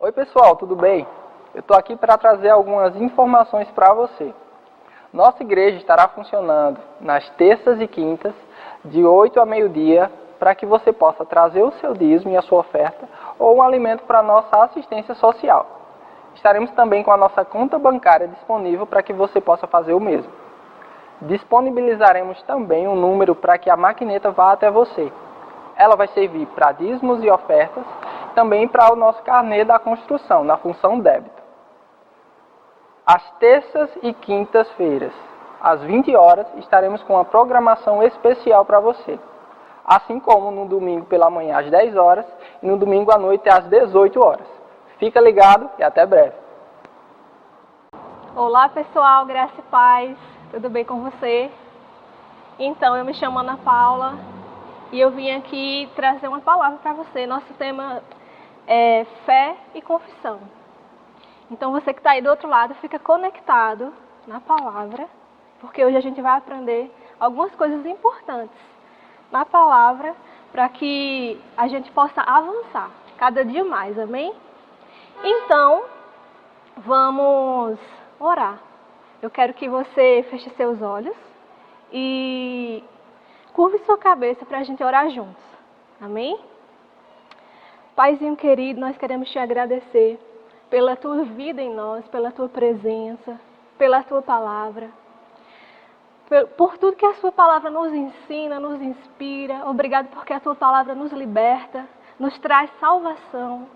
Oi pessoal, tudo bem? Eu estou aqui para trazer algumas informações para você. Nossa igreja estará funcionando nas terças e quintas, de 8 a meio-dia, para que você possa trazer o seu dízimo e a sua oferta ou um alimento para a nossa assistência social. Estaremos também com a nossa conta bancária disponível para que você possa fazer o mesmo. Disponibilizaremos também um número para que a maquineta vá até você. Ela vai servir para dízimos e ofertas, também para o nosso carnê da construção, na função débito. Às terças e quintas-feiras, às 20 horas, estaremos com uma programação especial para você. Assim como no domingo pela manhã às 10 horas e no domingo à noite às 18 horas. Fica ligado e até breve. Olá pessoal, graça e paz, tudo bem com você? Então, eu me chamo Ana Paula e eu vim aqui trazer uma palavra para você. Nosso tema é fé e confissão. Então você que está aí do outro lado, fica conectado na palavra, porque hoje a gente vai aprender algumas coisas importantes na palavra para que a gente possa avançar cada dia mais, amém? Então, vamos orar. Eu quero que você feche seus olhos e curve sua cabeça para a gente orar juntos, amém? Paizinho querido, nós queremos te agradecer pela tua vida em nós, pela tua presença, pela tua palavra, por tudo que a sua palavra nos ensina, nos inspira. Obrigado porque a tua palavra nos liberta, nos traz salvação.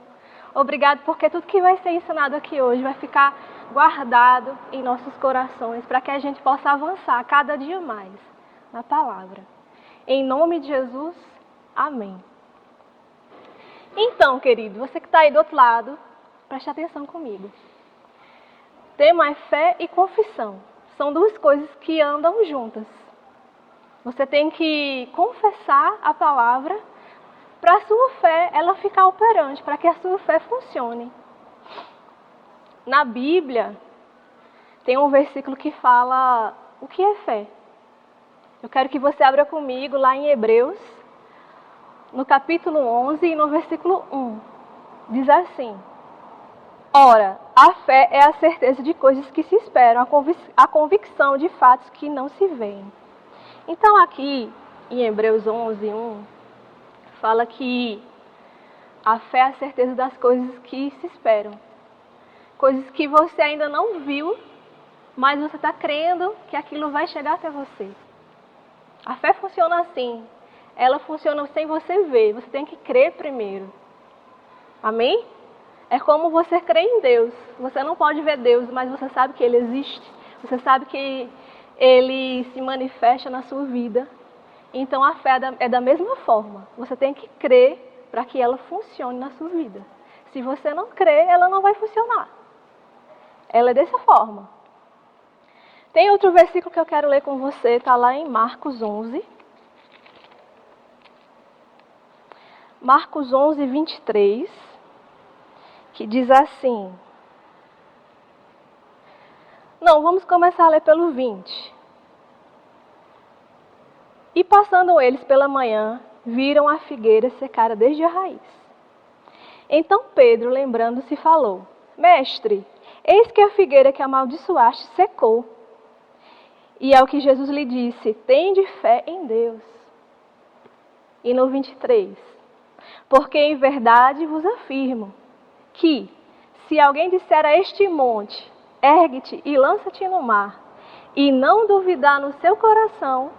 Obrigado porque tudo que vai ser ensinado aqui hoje vai ficar guardado em nossos corações, para que a gente possa avançar cada dia mais na palavra. Em nome de Jesus, amém. Então, querido, você que está aí do outro lado, preste atenção comigo. Tema é fé e confissão. São duas coisas que andam juntas. Você tem que confessar a palavra para a sua fé ela ficar operante, para que a sua fé funcione. Na Bíblia, tem um versículo que fala o que é fé. Eu quero que você abra comigo lá em Hebreus, no capítulo 11 e no versículo 1. Diz assim: Ora, a fé é a certeza de coisas que se esperam, a convicção de fatos que não se veem. Então aqui, em Hebreus 11, 1, fala que a fé é a certeza das coisas que se esperam. Coisas que você ainda não viu, mas você está crendo que aquilo vai chegar até você. A fé funciona assim. Ela funciona sem você ver. Você tem que crer primeiro. Amém? É como você crê em Deus. Você não pode ver Deus, mas você sabe que Ele existe. Você sabe que Ele se manifesta na sua vida. Então a fé é da mesma forma. Você tem que crer para que ela funcione na sua vida. Se você não crer, ela não vai funcionar. Ela é dessa forma. Tem outro versículo que eu quero ler com você, está lá em Marcos 11. Marcos 11, 23, que diz assim... Não, vamos começar a ler pelo 20. E passando eles pela manhã, viram a figueira secara desde a raiz. Então Pedro, lembrando-se, falou: Mestre, eis que a figueira que amaldiçoaste secou. E ao que Jesus lhe disse: Tende fé em Deus. E no 23, porque em verdade vos afirmo que, se alguém disser a este monte, ergue-te e lança-te no mar, e não duvidar no seu coração,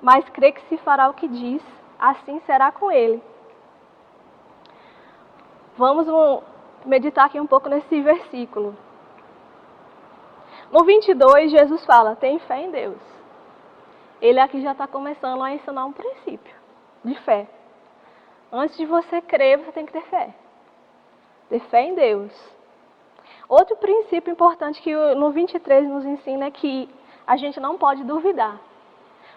mas crê que se fará o que diz, assim será com ele. Vamos meditar aqui um pouco nesse versículo. No 22, Jesus fala: tem fé em Deus. Ele aqui já está começando a ensinar um princípio de fé. Antes de você crer, você tem que ter fé. Ter fé em Deus. Outro princípio importante que no 23 nos ensina é que a gente não pode duvidar.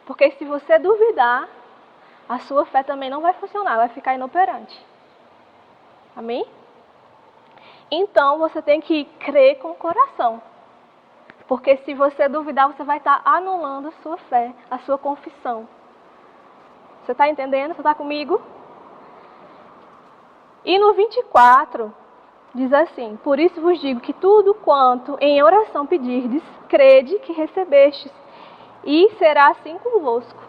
Porque se você duvidar, a sua fé também não vai funcionar, vai ficar inoperante. Amém? Então, você tem que crer com o coração. Porque se você duvidar, você vai estar anulando a sua fé, a sua confissão. Você está entendendo? Você está comigo? E no 24, Diz assim: por isso vos digo que tudo quanto em oração pedirdes, crede que recebestes, e será assim convosco.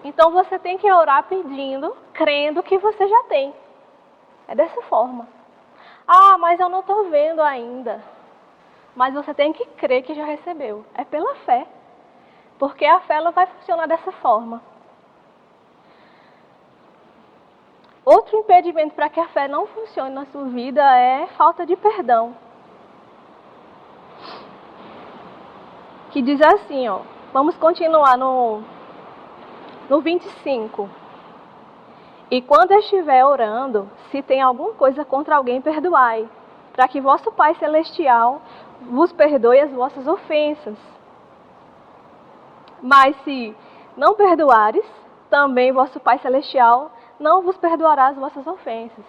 Então você tem que orar pedindo, crendo que você já tem. É dessa forma. Ah, mas eu não estou vendo ainda. Mas você tem que crer que já recebeu. É pela fé. Porque a fé ela vai funcionar dessa forma. Outro impedimento para que a fé não funcione na sua vida é falta de perdão. Que diz assim, ó. Vamos continuar no 25. E quando estiver orando, se tem alguma coisa contra alguém, perdoai, para que vosso Pai Celestial vos perdoe as vossas ofensas. Mas se não perdoares, também vosso Pai Celestial não vos perdoará as vossas ofensas.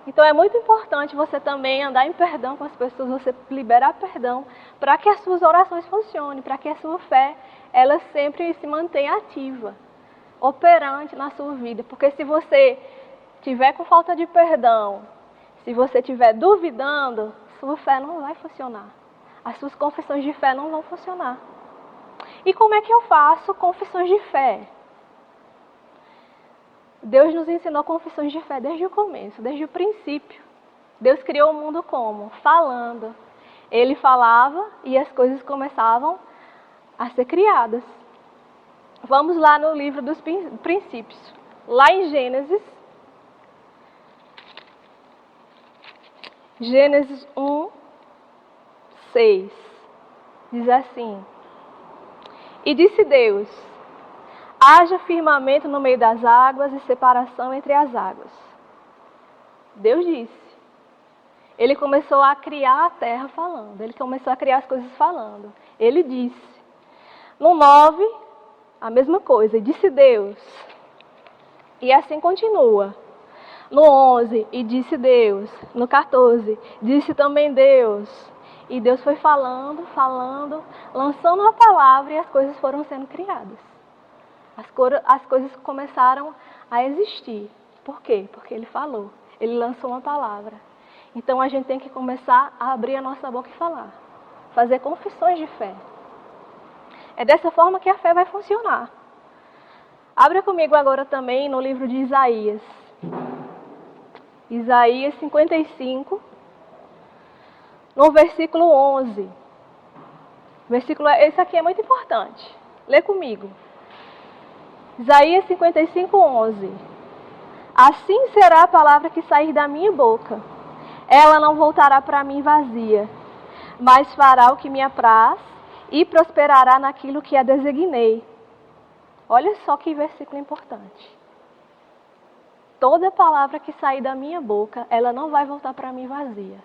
Então é muito importante você também andar em perdão com as pessoas, você liberar perdão, para que as suas orações funcionem, para que a sua fé ela sempre se mantenha ativa, operante na sua vida. Porque se você tiver com falta de perdão, se você estiver duvidando, sua fé não vai funcionar. As suas confissões de fé não vão funcionar. E como é que eu faço confissões de fé? Deus nos ensinou confissões de fé desde o começo, desde o princípio. Deus criou o mundo como? Falando. Ele falava e as coisas começavam a ser criadas. Vamos lá no livro dos princípios. Lá em Gênesis 1, 6. Diz assim: e disse Deus: haja firmamento no meio das águas e separação entre as águas. Deus disse. Ele começou a criar a terra falando. Ele começou a criar as coisas falando. Ele disse. No 9, a mesma coisa. E disse Deus. E assim continua. No 11, e disse Deus. No 14, disse também Deus. E Deus foi falando, lançando a palavra e as coisas foram sendo criadas. As coisas começaram a existir. Por quê? Porque Ele falou. Ele lançou uma palavra. Então a gente tem que começar a abrir a nossa boca e falar. Fazer confissões de fé. É dessa forma que a fé vai funcionar. Abra comigo agora também no livro de Isaías. Isaías 55, no versículo 11. Esse aqui é muito importante. Lê comigo. Isaías 55, 11. Assim será a palavra que sair da minha boca. Ela não voltará para mim vazia, mas fará o que me apraz e prosperará naquilo que a designei. Olha só que versículo importante. Toda palavra que sair da minha boca, ela não vai voltar para mim vazia,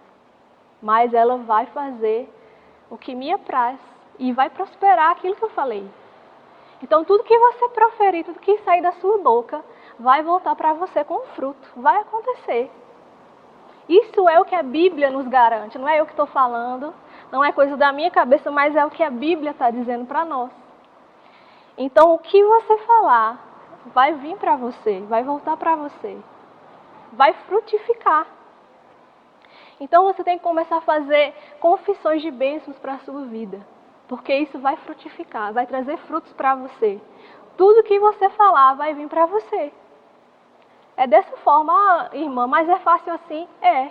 mas ela vai fazer o que me apraz e vai prosperar aquilo que eu falei. Então tudo que você proferir, tudo que sair da sua boca, vai voltar para você com fruto, vai acontecer. Isso é o que a Bíblia nos garante, não é eu que estou falando, não é coisa da minha cabeça, mas é o que a Bíblia está dizendo para nós. Então o que você falar vai vir para você, vai voltar para você, vai frutificar. Então você tem que começar a fazer confissões de bênçãos para a sua vida, porque isso vai frutificar, vai trazer frutos para você. Tudo que você falar vai vir para você. É dessa forma, irmã, mas é fácil assim? É,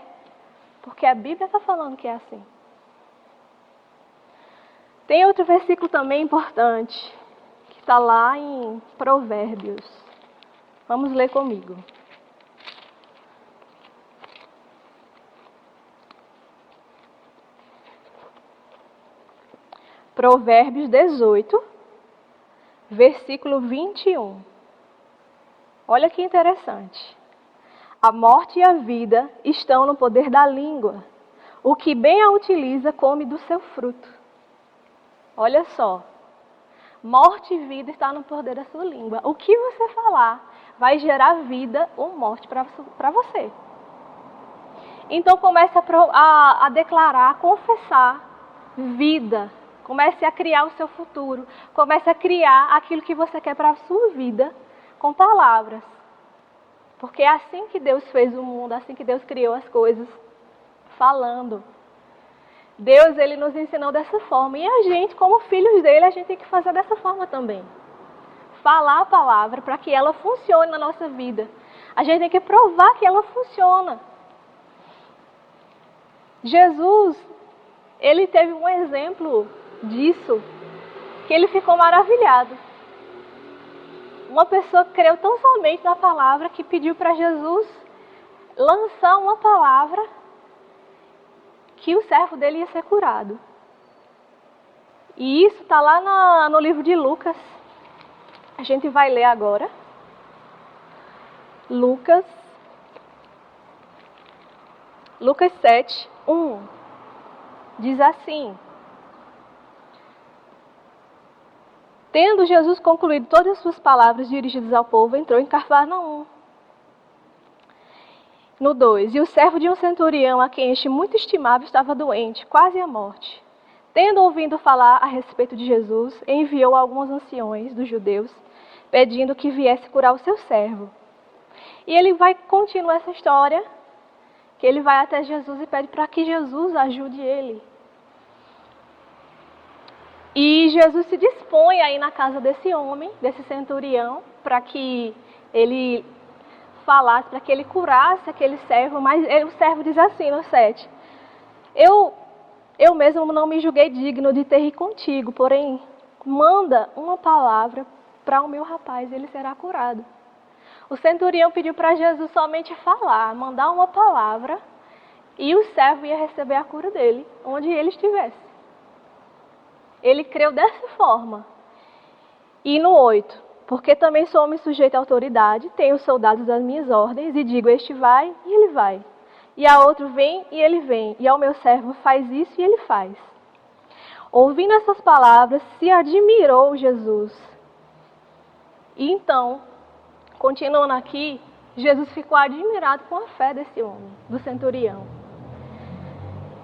porque a Bíblia está falando que é assim. Tem outro versículo também importante, que está lá em Provérbios. Vamos ler comigo. Provérbios 18, versículo 21. Olha que interessante. A morte e a vida estão no poder da língua. O que bem a utiliza come do seu fruto. Olha só. Morte e vida está no poder da sua língua. O que você falar vai gerar vida ou morte para você. Então comece a declarar, a confessar vida. Comece a criar o seu futuro. Comece a criar aquilo que você quer para a sua vida com palavras. Porque é assim que Deus fez o mundo, assim que Deus criou as coisas. falando. Deus, ele nos ensinou dessa forma. E a gente, como filhos dele, a gente tem que fazer dessa forma também. Falar a palavra para que ela funcione na nossa vida. A gente tem que provar que ela funciona. Jesus, ele teve um exemplo disso, que ele ficou maravilhado. Uma pessoa creu tão somente na palavra que pediu para Jesus lançar uma palavra que o servo dele ia ser curado. E isso está lá no livro de Lucas. A gente vai ler agora. Lucas 7, 1. Diz assim: Tendo Jesus concluído todas as suas palavras dirigidas ao povo, entrou em Cafarnaum. No 2, e o servo de um centurião, a quem este muito estimava, estava doente, quase à morte. Tendo ouvido falar a respeito de Jesus, enviou alguns anciões dos judeus, pedindo que viesse curar o seu servo. E ele vai continuar essa história, que ele vai até Jesus e pede para que Jesus ajude ele. E Jesus se dispõe a ir na casa desse homem, desse centurião, para que ele falasse, para que ele curasse aquele servo, mas o servo diz assim no 7, eu mesmo não me julguei digno de ter ir contigo, porém, manda uma palavra para o meu rapaz, ele será curado. O centurião pediu para Jesus somente falar, mandar uma palavra, e o servo ia receber a cura dele, onde ele estivesse. Ele creu dessa forma. E no 8, porque também sou homem sujeito à autoridade, tenho soldados das minhas ordens, e digo, este vai, e ele vai. E a outro vem, e ele vem. E ao meu servo faz isso, e ele faz. Ouvindo essas palavras, se admirou Jesus. E então, continuando aqui, Jesus ficou admirado com a fé desse homem, do centurião.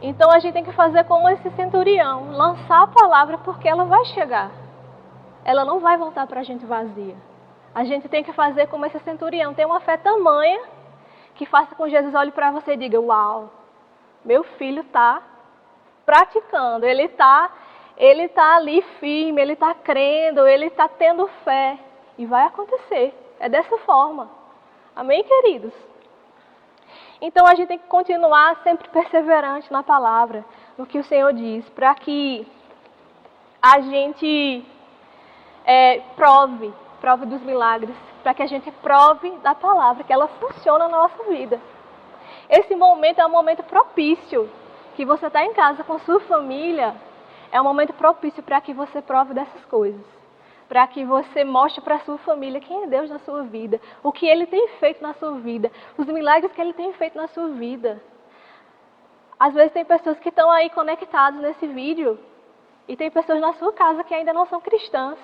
Então a gente tem que fazer como esse centurião, lançar a palavra porque ela vai chegar. Ela não vai voltar para a gente vazia. A gente tem que fazer como esse centurião, ter uma fé tamanha que faça com que Jesus olhe para você e diga, uau, meu filho está praticando, ele está ali firme, ele está crendo, ele está tendo fé. E vai acontecer, é dessa forma. Amém, queridos? Então a gente tem que continuar sempre perseverante na palavra, no que o Senhor diz, para que a gente prove dos milagres, para que a gente prove da palavra, que ela funciona na nossa vida. Esse momento é um momento propício, que você está em casa com sua família, é um momento propício para que você prove dessas coisas. Para que você mostre para a sua família quem é Deus na sua vida, o que Ele tem feito na sua vida, os milagres que Ele tem feito na sua vida. Às vezes tem pessoas que estão aí conectadas nesse vídeo e tem pessoas na sua casa que ainda não são cristãs.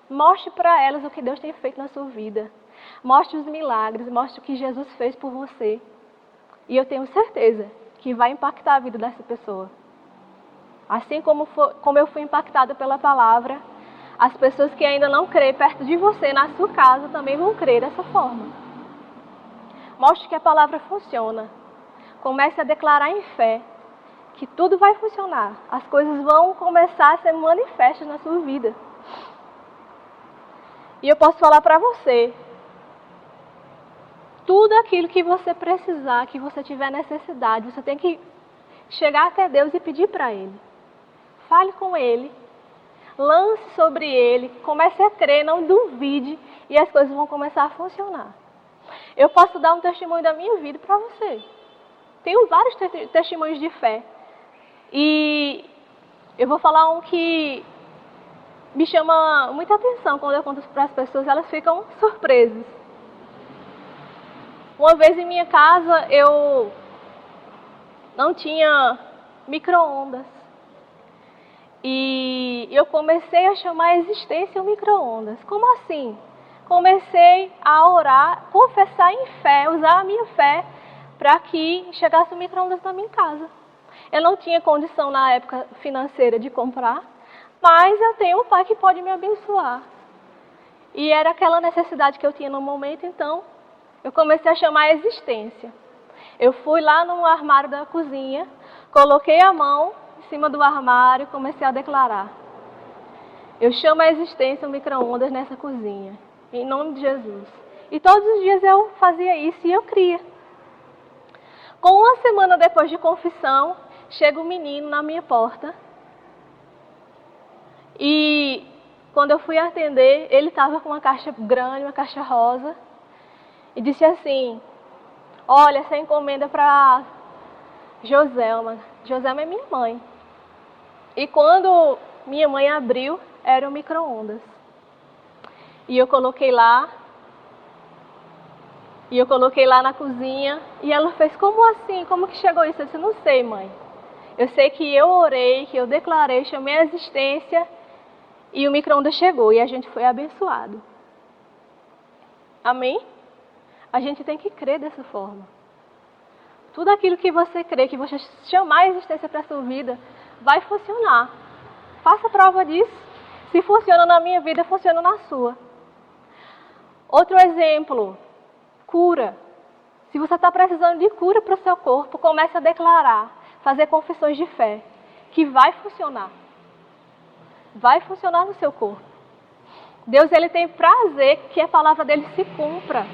Mostre para elas o que Deus tem feito na sua vida. Mostre os milagres, mostre o que Jesus fez por você. E eu tenho certeza que vai impactar a vida dessa pessoa. Assim como eu fui impactada pela palavra, as pessoas que ainda não creem perto de você, na sua casa, também vão crer dessa forma. Mostre que a palavra funciona. Comece a declarar em fé que tudo vai funcionar. As coisas vão começar a ser manifestas na sua vida. E eu posso falar para você, tudo aquilo que você precisar, que você tiver necessidade, você tem que chegar até Deus e pedir para Ele. Fale com Ele. Lance sobre ele, comece a crer, não duvide e as coisas vão começar a funcionar. Eu posso dar um testemunho da minha vida para você. Tenho vários testemunhos de fé. E eu vou falar um que me chama muita atenção quando eu conto para as pessoas, elas ficam surpresas. Uma vez em minha casa eu não tinha micro-ondas. E eu comecei a chamar a existência o micro-ondas. Como assim? Comecei a orar, confessar em fé, usar a minha fé para que chegasse o micro-ondas na minha casa. Eu não tinha condição na época financeira de comprar, mas eu tenho um pai que pode me abençoar. E era aquela necessidade que eu tinha no momento, então eu comecei a chamar a existência. Eu fui lá no armário da cozinha, coloquei a mão em cima do armário e comecei a declarar: eu chamo a existência o micro-ondas nessa cozinha, em nome de Jesus. E todos os dias eu fazia isso e eu cria. Com uma semana depois de confissão, chega um menino na minha porta. E quando eu fui atender, ele estava com uma caixa grande, uma caixa rosa. E disse assim: olha, essa encomenda é para Joselma. Joselma é minha mãe. E quando minha mãe abriu, era um micro-ondas. E eu coloquei lá na cozinha. E ela fez: como assim? Como que chegou isso? Eu disse: não sei, mãe. Eu sei que eu orei, que eu declarei, chamei a existência e o micro-ondas chegou e a gente foi abençoado. Amém? A gente tem que crer dessa forma. Tudo aquilo que você crê, que você chamar a existência para a sua vida, vai funcionar. Faça prova disso. Se funciona na minha vida, funciona na sua. Outro exemplo, cura. Se você está precisando de cura para o seu corpo, comece a declarar, fazer confissões de fé, que vai funcionar. Vai funcionar no seu corpo. Deus, ele tem prazer que a palavra dele se cumpra.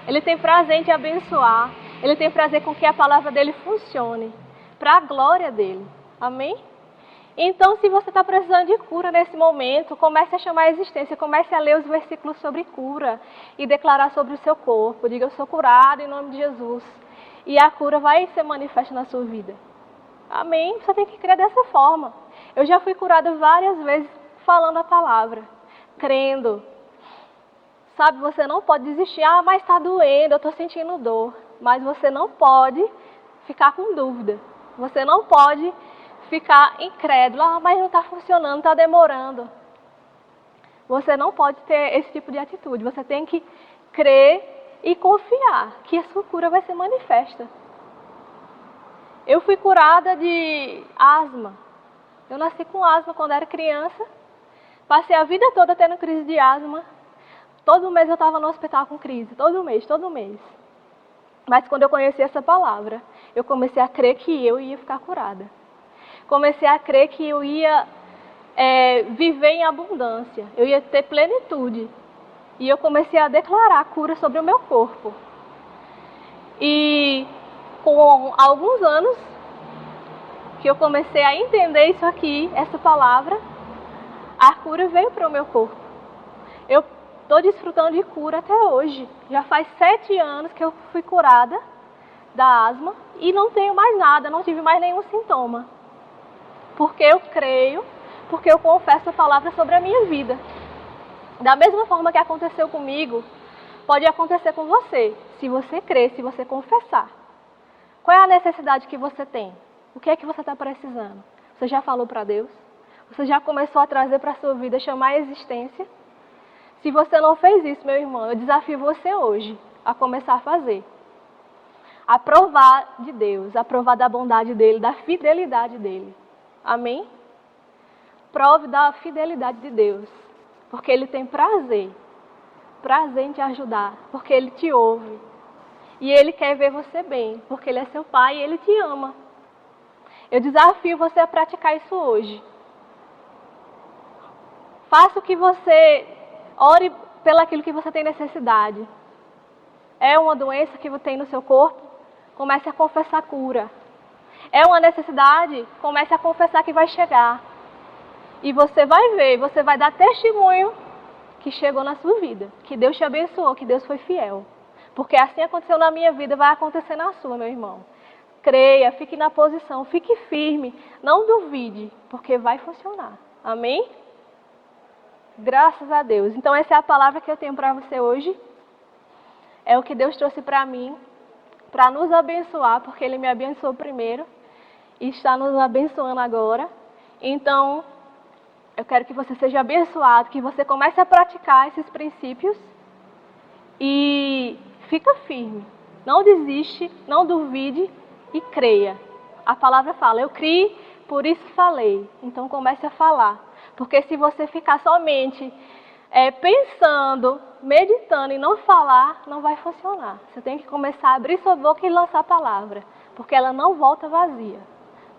Ele tem prazer em te abençoar. Ele tem prazer com que a palavra dele funcione, para a glória dele. Amém? Então, se você está precisando de cura nesse momento, comece a chamar a existência, comece a ler os versículos sobre cura e declarar sobre o seu corpo. Diga: eu sou curado em nome de Jesus. E a cura vai ser manifesta na sua vida. Amém? Você tem que crer dessa forma. Eu já fui curada várias vezes falando a palavra, crendo. Sabe, você não pode desistir. Ah, mas está doendo, eu estou sentindo dor. Mas você não pode ficar com dúvida. Você não pode ficar incrédulo. Ah, mas não está funcionando, está demorando. Você não pode ter esse tipo de atitude. Você tem que crer e confiar que a sua cura vai ser manifesta. Eu fui curada de asma. Eu nasci com asma quando era criança. Passei a vida toda tendo crise de asma. Todo mês eu estava no hospital com crise. Todo mês. Mas quando eu conheci essa palavra, eu comecei a crer que eu ia ficar curada. Comecei a crer que eu ia viver em abundância. Eu ia ter plenitude. E eu comecei a declarar a cura sobre o meu corpo. E com alguns anos que eu comecei a entender isso aqui, essa palavra, a cura veio para o meu corpo. Eu estou desfrutando de cura até hoje. Já faz 7 anos que eu fui curada da asma e não tenho mais nada, não tive mais nenhum sintoma. Porque eu creio, porque eu confesso a palavra sobre a minha vida. Da mesma forma que aconteceu comigo, pode acontecer com você, se você crer, se você confessar. Qual é a necessidade que você tem? O que é que você está precisando? Você já falou para Deus? Você já começou a trazer para a sua vida, chamar a existência? Se você não fez isso, meu irmão, eu desafio você hoje a começar a fazer. A provar de Deus, a provar da bondade dEle, da fidelidade dEle. Amém? Prove da fidelidade de Deus, porque Ele tem prazer em te ajudar, porque Ele te ouve. E Ele quer ver você bem, porque Ele é seu Pai e Ele te ama. Eu desafio você a praticar isso hoje. Faça o que você... Ore pelaquilo que você tem necessidade. É uma doença que você tem no seu corpo? Comece a confessar cura. É uma necessidade? Comece a confessar que vai chegar. E você vai ver, você vai dar testemunho que chegou na sua vida. Que Deus te abençoou, que Deus foi fiel. Porque assim aconteceu na minha vida, vai acontecer na sua, meu irmão. Creia, fique na posição, fique firme. Não duvide, porque vai funcionar. Amém? Graças a Deus. Então essa é a palavra que eu tenho para você hoje. É o que Deus trouxe para mim, para nos abençoar, porque Ele me abençoou primeiro e está nos abençoando agora. Então, eu quero que você seja abençoado, que você comece a praticar esses princípios e fica firme. Não desiste, não duvide e creia. A palavra fala: eu criei, por isso falei. Então comece a falar. Porque se você ficar somente pensando, meditando e não falar, não vai funcionar. Você tem que começar a abrir sua boca e lançar a palavra, porque ela não volta vazia.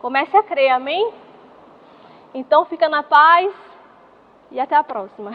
Comece a crer, amém? Então fica na paz e até a próxima.